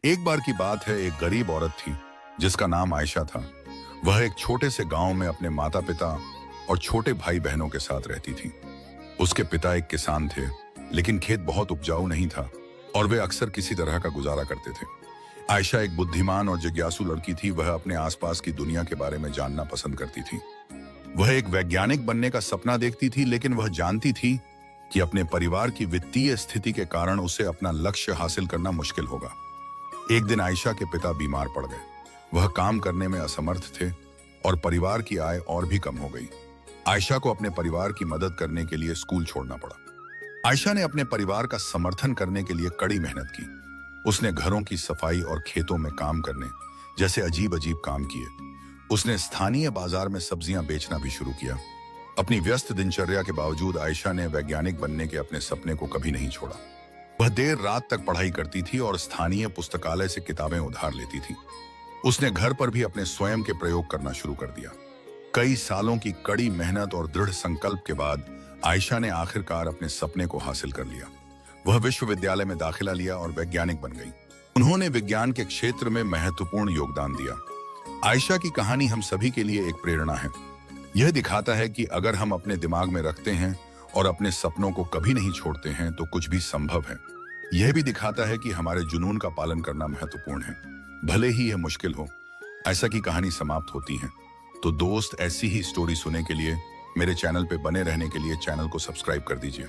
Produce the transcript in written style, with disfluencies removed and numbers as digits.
एक बार की बात है, एक गरीब औरत थी जिसका नाम आयशा था। वह एक छोटे से गांव में अपने माता पिता और छोटे भाई बहनों के साथ रहती थी। उसके पिता एक किसान थे, लेकिन खेत बहुत उपजाऊ नहीं था और वे अक्सर किसी तरह का गुजारा करते थे। आयशा एक बुद्धिमान और जिज्ञासु लड़की थी। वह अपने आसपास की दुनिया के बारे में जानना पसंद करती थी। वह एक वैज्ञानिक बनने का सपना देखती थी, लेकिन वह जानती थी कि अपने परिवार की वित्तीय स्थिति के कारण उसे अपना लक्ष्य हासिल करना मुश्किल होगा। एक दिन आयशा के पिता बीमार पड़ गए। वह काम करने में असमर्थ थे और परिवार की आय और भी कम हो गई। आयशा को अपने परिवार की मदद करने के लिए स्कूल छोड़ना पड़ा। आयशा ने अपने परिवार का समर्थन करने के लिए कड़ी मेहनत की। उसने घरों की सफाई और खेतों में काम करने जैसे अजीब अजीब काम किए। उसने स्थानीय बाजार में सब्जियां बेचना भी शुरू किया। अपनी व्यस्त दिनचर्या के बावजूद आयशा ने वैज्ञानिक बनने के अपने सपने को कभी नहीं छोड़ा। वह देर रात तक पढ़ाई करती थी और स्थानीय पुस्तकालय से किताबें उधार लेती थी। उसने घर पर भी अपने स्वयं के प्रयोग करना शुरू कर दिया। कई सालों की कड़ी मेहनत और दृढ़ संकल्प के बाद आयशा ने आखिरकार अपने सपने को हासिल कर लिया। वह विश्वविद्यालय में दाखिला लिया और वैज्ञानिक बन गई। उन्होंने विज्ञान के क्षेत्र में महत्वपूर्ण योगदान दिया। आयशा की कहानी हम सभी के लिए एक प्रेरणा है। यह दिखाता है कि अगर हम अपने दिमाग में रखते हैं और अपने सपनों को कभी नहीं छोड़ते हैं तो कुछ भी संभव है। यह भी दिखाता है कि हमारे जुनून का पालन करना महत्वपूर्ण है, भले ही यह मुश्किल हो। ऐसा की कहानी समाप्त होती है। तो दोस्त, ऐसी ही स्टोरी सुनने के लिए, मेरे चैनल पे बने रहने के लिए चैनल को सब्सक्राइब कर दीजिए।